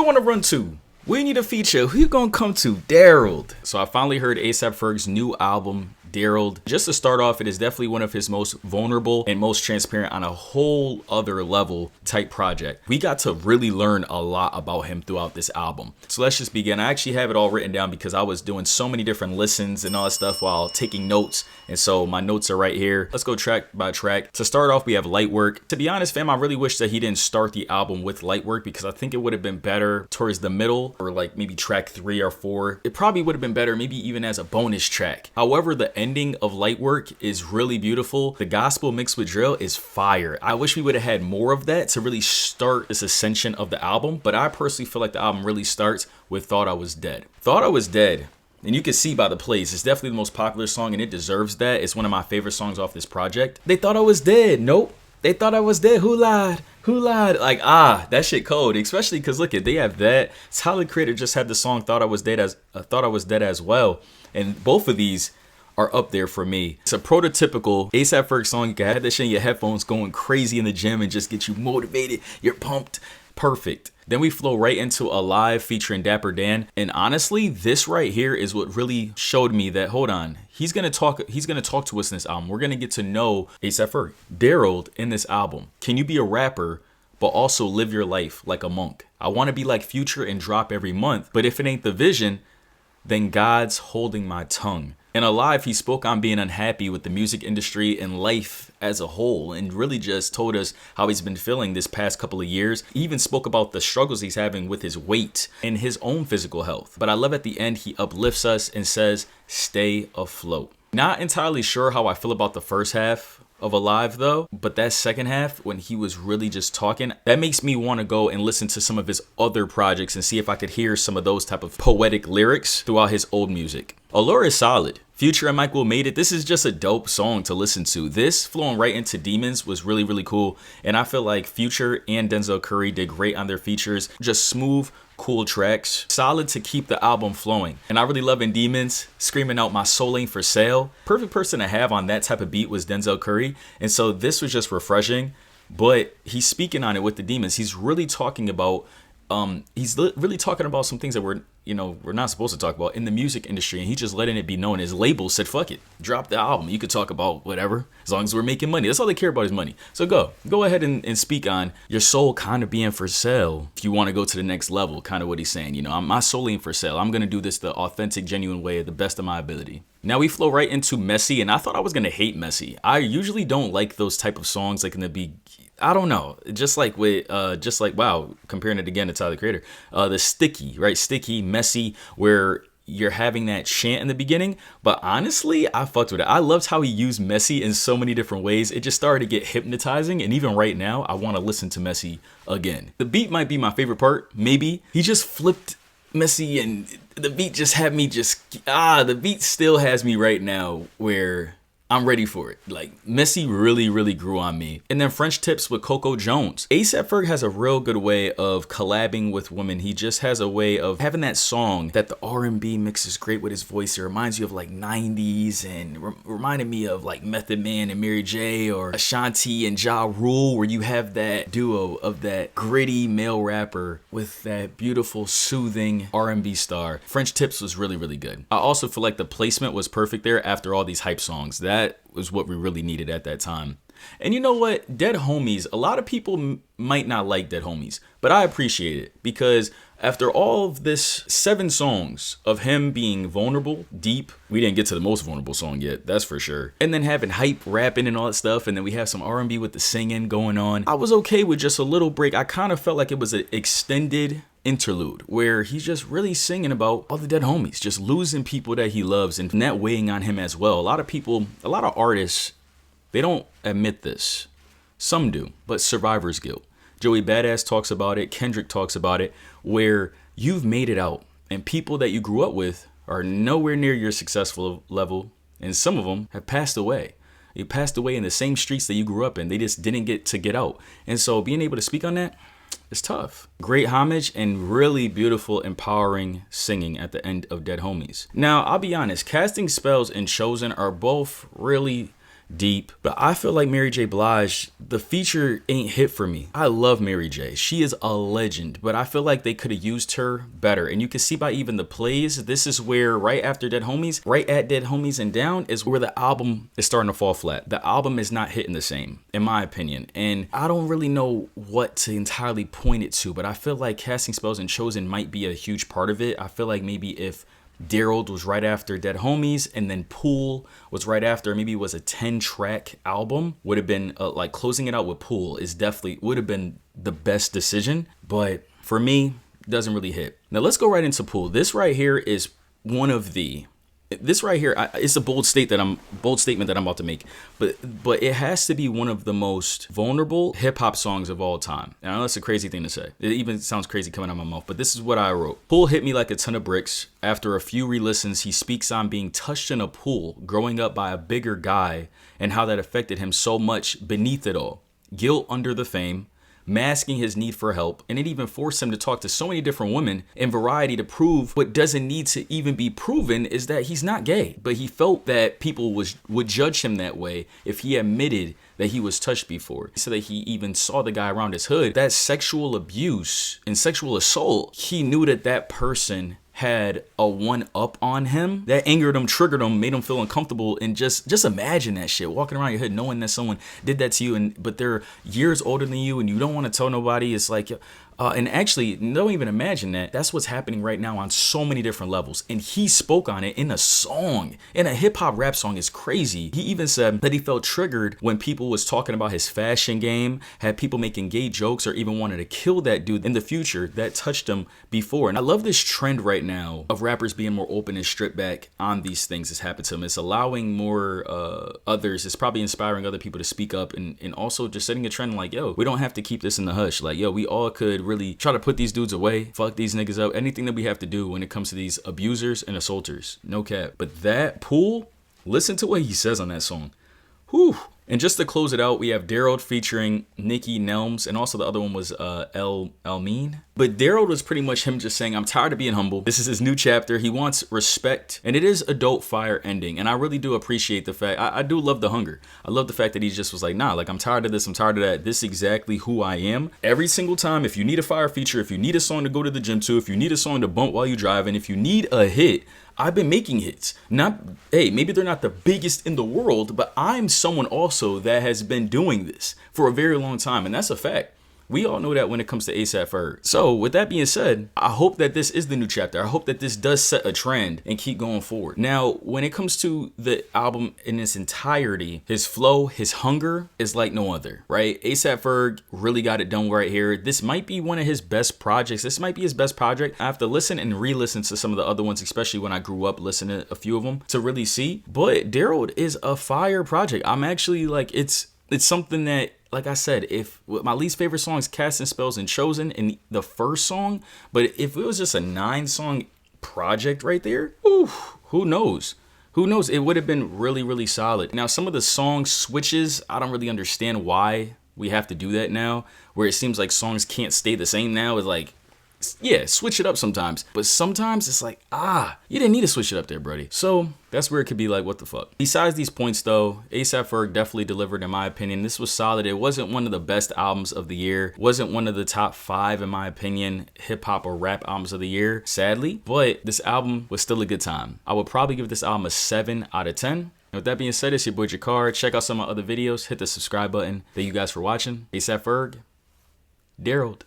you want to run to? We need a feature. Who you gonna come to? DAROLD. So I finally heard A$AP Ferg's new album, DAROLD. Just to start off, it is definitely one of his most vulnerable and most transparent on a whole other level type project. We got to really learn a lot about him throughout this album. So let's just begin. I actually have it all written down because I was doing so many different listens and all that stuff while taking notes. And so my notes are right here. Let's go track by track. To start off, we have Light Work. To be honest, fam, I really wish that he didn't start the album with Light Work because I think it would have been better towards the middle or like maybe track 3 or 4. It probably would have been better maybe even as a bonus track. However, the ending of Light Work is really beautiful. The gospel mixed with drill is fire. I wish we would have had more of that to really start this ascension of the album, but I personally feel like the album really starts with Thought I Was Dead. Thought I Was Dead. And you can see by the plays, it's definitely the most popular song and it deserves that. It's one of my favorite songs off this project. They thought I was dead. Nope. They thought I was dead. Who lied? Who lied? Like, that shit cold. Especially because look at, they have that. Tyler the Creator just had the song Thought I Was Dead as well. And both of these are up there for me. It's a prototypical A$AP Ferg song. You can have that shit in your headphones going crazy in the gym and just get you motivated. You're pumped. Perfect. Then we flow right into Alive featuring Dapper Dan. And honestly, this right here is what really showed me that, hold on, he's gonna talk to us in this album. We're gonna get to know A$AP Ferg. DAROLD in this album. Can you be a rapper but also live your life like a monk? I want to be like Future and drop every month, but if it ain't the vision, then God's holding my tongue. In Alive, he spoke on being unhappy with the music industry and life as a whole and really just told us how he's been feeling this past couple of years. He even spoke about the struggles he's having with his weight and his own physical health. But I love at the end, he uplifts us and says, stay afloat. Not entirely sure how I feel about the first half of Alive though, but that second half when he was really just talking, that makes me want to go and listen to some of his other projects and see if I could hear some of those type of poetic lyrics throughout his old music. Allure is solid. Future and Mike Will made it. This is just a dope song to listen to. This flowing right into Demons was really, really cool. And I feel like Future and Denzel Curry did great on their features. Just smooth, cool tracks. Solid to keep the album flowing. And I really love in Demons, screaming out my soul ain't for sale. Perfect person to have on that type of beat was Denzel Curry. And so this was just refreshing. But he's speaking on it with the Demons. He's really talking about really talking about some things that we're not supposed to talk about in the music industry, and he's just letting it be known. His label said, fuck it, drop the album. You could talk about whatever, as long as we're making money. That's all they care about is money. So go ahead and speak on your soul kind of being for sale if you want to go to the next level, kind of what he's saying. My soul ain't for sale. I'm going to do this the authentic, genuine way, the best of my ability. Now we flow right into Messy, and I thought I was going to hate Messy. I usually don't like those type of songs like in the beginning. I don't know, just like wow, comparing it again to Tyler the Creator, the sticky, messy, where you're having that chant in the beginning. But honestly, I fucked with it. I loved how he used Messy in so many different ways. It just started to get hypnotizing, and even right now, I want to listen to Messy again. The beat might be my favorite part, maybe. He just flipped Messy, and the beat just had me the beat still has me right now where I'm ready for it. Like, Messy really, really grew on me. And then French Tips with Coco Jones. A$AP Ferg has a real good way of collabing with women. He just has a way of having that song that the R&B mixes great with his voice. It reminds you of like 90s and reminded me of like Method Man and Mary J, or Ashanti and Ja Rule, where you have that duo of that gritty male rapper with that beautiful, soothing R&B star. French Tips was really, really good. I also feel like the placement was perfect there after all these hype songs. That was what we really needed at that time. And you know what? Dead Homies, a lot of people might not like Dead Homies, but I appreciate it because after all of this 7 songs of him being vulnerable, deep, we didn't get to the most vulnerable song yet, that's for sure. And then having hype rapping and all that stuff, and then we have some R&B with the singing going on. I was okay with just a little break. I kind of felt like it was an extended interlude where he's just really singing about all the dead homies, just losing people that he loves, and that weighing on him as well. A lot of artists, they don't admit this. Some do, but survivor's guilt. Joey Badass talks about it. Kendrick talks about it, where you've made it out and people that you grew up with are nowhere near your successful level. And some of them have passed away. They passed away in the same streets that you grew up in. They just didn't get out. And so being able to speak on that, it's tough. Great homage and really beautiful, empowering singing at the end of Dead Homies. Now, I'll be honest, Casting Spells and Chosen are both really deep. But I feel like Mary J. Blige, the feature ain't hit for me. I love Mary J. She is a legend, but I feel like they could have used her better. And you can see by even the plays, this is where right at Dead Homies and down is where the album is starting to fall flat. The album is not hitting the same, in my opinion. And I don't really know what to entirely point it to, but I feel like Casting Spells and Chosen might be a huge part of it. I feel like maybe if DAROLD was right after Dead Homies and then Pool was right after, maybe it was a 10-track album, would have been like closing it out with Pool is definitely would have been the best decision. But for me, it doesn't really hit. Now let's go right into Pool. This right here is one of the it's a bold statement that I'm about to make, but it has to be one of the most vulnerable hip hop songs of all time. And I know that's a crazy thing to say. It even sounds crazy coming out of my mouth, but this is what I wrote. Pool hit me like a ton of bricks. After a few re-listens, he speaks on being touched in a pool, growing up by a bigger guy, and how that affected him so much beneath it all. Guilt under the fame, masking his need for help, and it even forced him to talk to so many different women in Variety to prove what doesn't need to even be proven is that he's not gay. But he felt that people would judge him that way if he admitted that he was touched before. So that he even saw the guy around his hood. That sexual abuse and sexual assault, he knew that person had a one-up on him. That angered him, triggered him, made him feel uncomfortable. And just imagine that shit, walking around your hood knowing that someone did that to you, but they're years older than you and you don't want to tell nobody. It's like, and actually, don't even imagine that. That's what's happening right now on so many different levels. And he spoke on it in a song, in a hip hop rap song. It's crazy. He even said that he felt triggered when people was talking about his fashion game, had people making gay jokes, or even wanted to kill that dude in the future that touched him before. And I love this trend right now of rappers being more open and stripped back on these things that's happened to them. It's allowing more others. It's probably inspiring other people to speak up, and also just setting a trend like, yo, we don't have to keep this in the hush. Like, yo, we all could really try to put these dudes away, fuck these niggas up, anything that we have to do when it comes to these abusers and assaulters. No cap. But that Pool, listen to what he says on that song. Whew. And just to close it out, we have DAROLD featuring Nicki Nelms, and also the other one was Elmine. But DAROLD was pretty much him just saying, I'm tired of being humble. This is his new chapter. He wants respect, and it is a dope fire ending. And I really do appreciate the fact, I do love the hunger. I love the fact that he just was like, nah, like I'm tired of this, I'm tired of that. This is exactly who I am. Every single time, if you need a fire feature, if you need a song to go to the gym to, if you need a song to bump while you drive, and if you need a hit, I've been making hits. Maybe they're not the biggest in the world, but I'm someone also that has been doing this for a very long time, and that's a fact. We all know that when it comes to A$AP Ferg. So with that being said, I hope that this is the new chapter. I hope that this does set a trend and keep going forward. Now, when it comes to the album in its entirety, his flow, his hunger is like no other, right? A$AP Ferg really got it done right here. This might be one of his best projects. This might be his best project. I have to listen and re-listen to some of the other ones, especially when I grew up listening to a few of them to really see. But DAROLD is a fire project. I'm actually like, it's something that, like I said, if my least favorite song is Casting Spells and Chosen in the first song, but if it was just a 9-song project right there, who knows? Who knows? It would have been really, really solid. Now, some of the song switches, I don't really understand why we have to do that now, where it seems like songs can't stay the same now. It's like, yeah, switch it up sometimes. But sometimes it's like, you didn't need to switch it up there, buddy. So that's where it could be like, what the fuck? Besides these points, though, A$AP Ferg definitely delivered, in my opinion. This was solid. It wasn't one of the best albums of the year. Wasn't one of the top 5, in my opinion, hip hop or rap albums of the year, sadly. But this album was still a good time. I would probably give this album a 7 out of 10. And with that being said, it's your boy JaKar. Check out some of my other videos. Hit the subscribe button. Thank you guys for watching. A$AP Ferg, DAROLD.